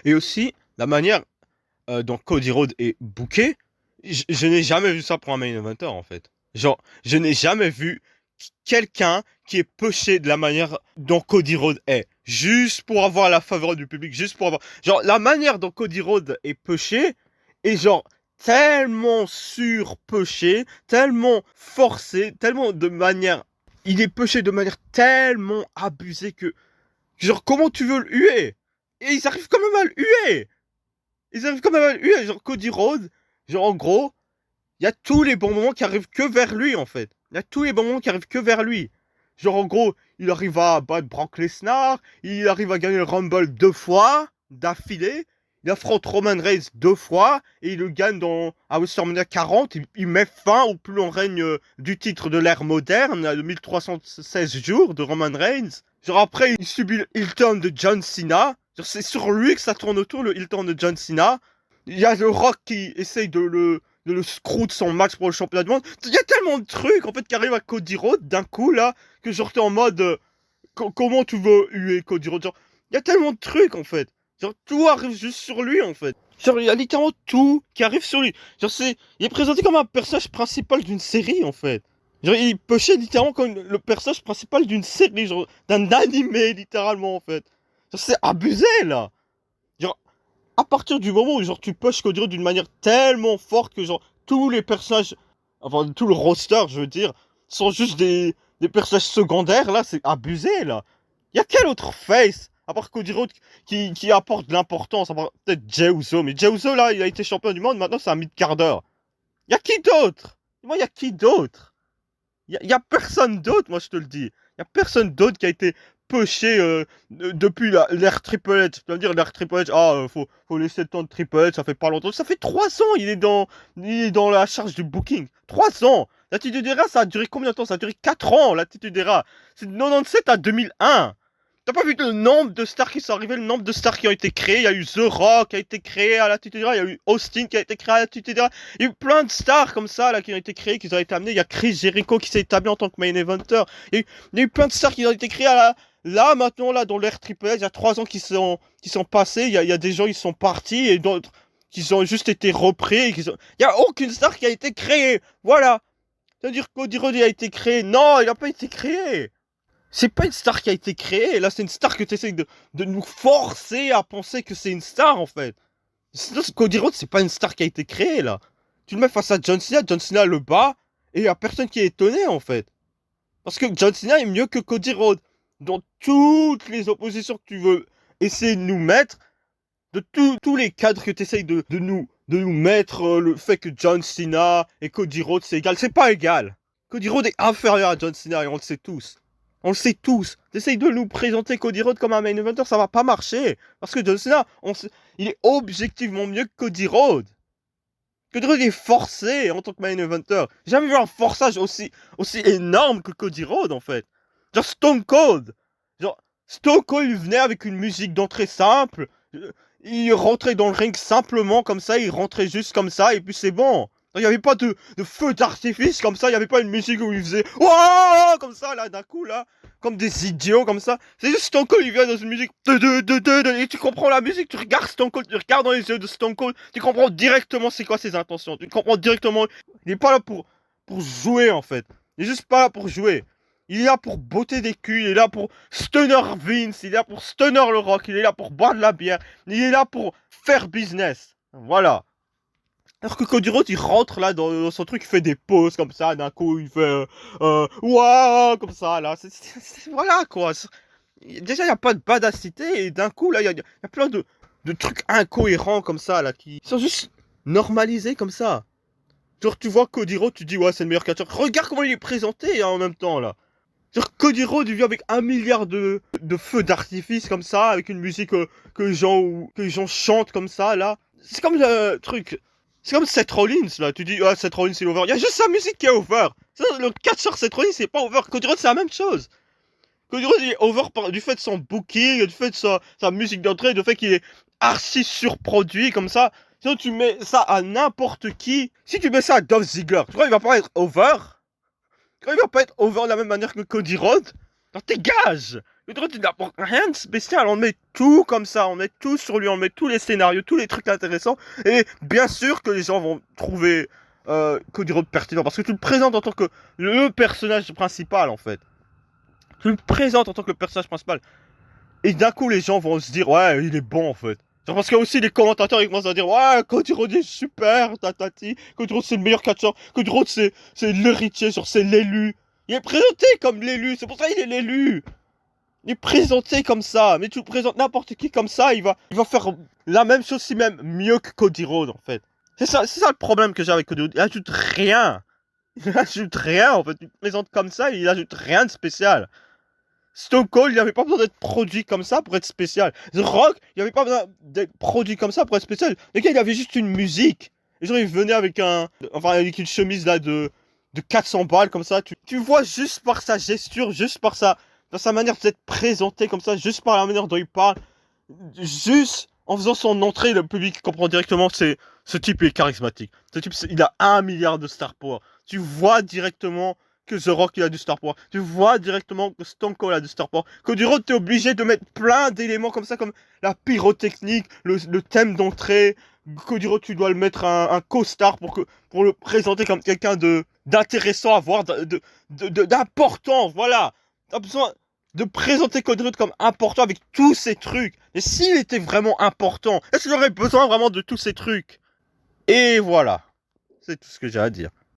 Et aussi, la manière dont Cody Rhodes est booké, je n'ai jamais vu ça pour un main eventer en fait. Genre, je n'ai jamais vu quelqu'un qui est pushé de la manière dont Cody Rhodes est. Juste pour avoir la faveur du public, juste pour avoir... Genre, la manière dont Cody Rhodes est pushé est genre tellement surpushé, tellement forcé, tellement de manière... Il est pushé de manière tellement abusée que... Genre, comment tu veux le huer? Et ils arrivent quand même à le huer! Ils arrivent quand même à le huer! Genre, Cody Rhodes, genre, en gros, il y a tous les bons moments qui arrivent que vers lui, en fait. Il y a tous les bons moments qui arrivent que vers lui. Genre, en gros, il arrive à battre Brock Lesnar, il arrive à gagner le Rumble 2 fois, d'affilée, il affronte Roman Reigns 2 fois, et il le gagne à WrestleMania 40, il met fin au plus long règne du titre de l'ère moderne, de 1316 jours de Roman Reigns. Genre, après, il subit le heel turn de John Cena. Genre, c'est sur lui que ça tourne autour, le heel turn de John Cena. Il y a The Rock qui essaye de le screw de son match pour le championnat du monde. Il y a tellement de trucs en fait qui arrivent à Cody Rhodes d'un coup là que genre t'es en mode comment tu veux huer Cody Rhodes. Genre il y a tellement de trucs en fait. Genre tout arrive juste sur lui en fait. Genre il y a littéralement tout qui arrive sur lui. Genre il est présenté comme un personnage principal d'une série en fait. Genre il est pushé littéralement comme le personnage principal d'une série, genre d'un animé littéralement en fait. Genre c'est abusé là. Genre à partir du moment où genre tu pushes Cody Rhodes d'une manière tellement forte que genre tous les personnages, enfin tout le roster je veux dire, sont juste des personnages secondaires là, c'est abusé là. Y a quel autre face à part Cody Rhodes qui apporte de l'importance, à part peut-être Jey Uso, mais Jey Uso là il a été champion du monde, maintenant c'est un mid-carder. Y a qui d'autre? Moi y a qui d'autre? Y a personne d'autre, moi je te le dis. Y a personne d'autre qui a été pushé depuis l'ère Triple H. Tu vas me dire l'ère Triple H, faut laisser le temps de Triple H, ça fait pas longtemps. Ça fait 3 ans, il est dans la charge du booking. 3 ans. L'attitude era, ça a duré combien de temps? Ça a duré 4 ans, l'attitude era. C'est de 97 à 2001. T'as pas vu le nombre de stars qui sont arrivés, le nombre de stars qui ont été créés? Il y a eu The Rock qui a été créé à l'attitude era, il y a eu Austin qui a été créé à l'attitude era. Il y a eu plein de stars comme ça là qui ont été créées, qui ont été amenées. Il y a Chris Jericho qui s'est établi en tant que main eventer. Il y a eu plein de stars qui ont été créées là maintenant là dans l'ère Triple H. Il y a 3 ans qui sont passés. Il y a des gens qui sont partis et d'autres qui ont juste été repris. Il y a aucune star qui a été créée. Voilà. C'est-à-dire que Cody Rhodes a été créé. Non, il n'a pas été créé. C'est pas une star qui a été créée. Là, c'est une star que tu essaies de nous forcer à penser que c'est une star en fait. Sinon, Cody Rhodes, c'est pas une star qui a été créée là. Tu le mets face à John Cena le bat, et il y a personne qui est étonné en fait. Parce que John Cena est mieux que Cody Rhodes. Dans toutes les oppositions que tu veux essayer de nous mettre, de tous les cadres que tu essayes de nous mettre, le fait que John Cena et Cody Rhodes c'est égal, c'est pas égal. Cody Rhodes est inférieur à John Cena et on le sait tous. On le sait tous. T'essayes de nous présenter Cody Rhodes comme un main eventer, ça va pas marcher. Parce que John Cena, il est objectivement mieux que Cody Rhodes. Cody Rhodes est forcé en tant que main eventer. J'ai jamais vu un forçage aussi énorme que Cody Rhodes en fait. Genre Stone Cold. Genre Stone Cold il venait avec une musique d'entrée simple. Il rentrait dans le ring simplement comme ça, il rentrait juste comme ça et puis c'est bon. Il n'y avait pas de feu d'artifice comme ça, il n'y avait pas une musique où il faisait Wouah comme ça là d'un coup là, comme des idiots comme ça. C'est juste Stone Cold il vient dans une musique et tu comprends la musique, tu regardes Stone Cold, tu regardes dans les yeux de Stone Cold, tu comprends directement c'est quoi ses intentions, tu comprends directement. Il n'est pas là pour jouer en fait, il est juste pas là pour jouer. Il est là pour botter des culs, il est là pour stunner Vince, il est là pour stunner le Rock, il est là pour boire de la bière, il est là pour faire business. Voilà. Alors que Cody Rhodes, il rentre là dans son truc, il fait des pauses comme ça, d'un coup il fait Ouah comme ça là. Voilà quoi. Déjà, il n'y a pas de badacité et d'un coup là, il y a plein de trucs incohérents comme ça là qui sont juste normalisés comme ça. Genre, tu vois Cody Rhodes, tu dis ouais, c'est le meilleur catcheur. Regarde comment il est présenté hein, en même temps là. Genre, Cody Rhodes, il vient avec 1 milliard de feux d'artifice comme ça, avec une musique que les gens chantent comme ça là. C'est comme le truc. C'est comme Seth Rollins là. Tu dis, ah, Seth Rollins c'est over. Il y a juste sa musique qui est over. Le catcheur Seth Rollins c'est pas over. Cody Rhodes c'est la même chose. Cody Rhodes il est over du fait de son booking, du fait de sa musique d'entrée, du fait qu'il est archi surproduit comme ça. Sinon tu mets ça à n'importe qui. Si tu mets ça à Dolph Ziggler, tu crois qu'il va pas être over? Il va pas être over de la même manière que Cody Rhodes? Alors dégage! Cody Rhodes, il n'apporte rien de spécial. On met tout comme ça, on met tout sur lui, on met tous les scénarios, tous les trucs intéressants. Et bien sûr que les gens vont trouver Cody Rhodes pertinent parce que tu le présentes en tant que le personnage principal en fait. Tu le présentes en tant que le personnage principal. Et d'un coup, les gens vont se dire, ouais, il est bon en fait. Genre parce que aussi les commentateurs ils commencent à dire, ouais, Cody Rhodes est super, tatati. Cody Rhodes c'est le meilleur catcheur. Cody Rhodes c'est l'héritier, genre c'est l'élu. Il est présenté comme l'élu, c'est pour ça qu'il est l'élu. Il est présenté comme ça, mais tu présentes n'importe qui comme ça, il va faire la même chose, si même mieux que Cody Rhodes en fait. C'est ça le problème que j'ai avec Cody Rhodes. Il ajoute rien. Il ajoute rien en fait. Tu te présentes comme ça, il ajoute rien de spécial. Stone Cold, il n'avait pas besoin d'être produit comme ça pour être spécial. The Rock, il n'avait pas besoin d'être produit comme ça pour être spécial. Le gars, il avait juste une musique. Et genre, il venait avec avec une chemise là de 400 balles comme ça. Tu vois juste par sa gesture, juste par sa manière d'être présenté comme ça, juste par la manière dont il parle, juste en faisant son entrée, le public comprend directement que ce type est charismatique. Ce type, il a 1 milliard de star power. Tu vois directement que The Rock il a du star power. Tu vois directement que Stone Cold a du star power. Que du Rock, t'es obligé de mettre plein d'éléments comme ça, comme la pyrotechnique, le thème d'entrée. Que du Rock, tu dois le mettre un co-star pour le présenter comme quelqu'un d'intéressant à voir, d'important. Voilà. T'as besoin de présenter Cody Rhodes comme important avec tous ces trucs. Et s'il était vraiment important, est-ce qu'il aurait besoin vraiment de tous ces trucs? Et voilà. C'est tout ce que j'ai à dire.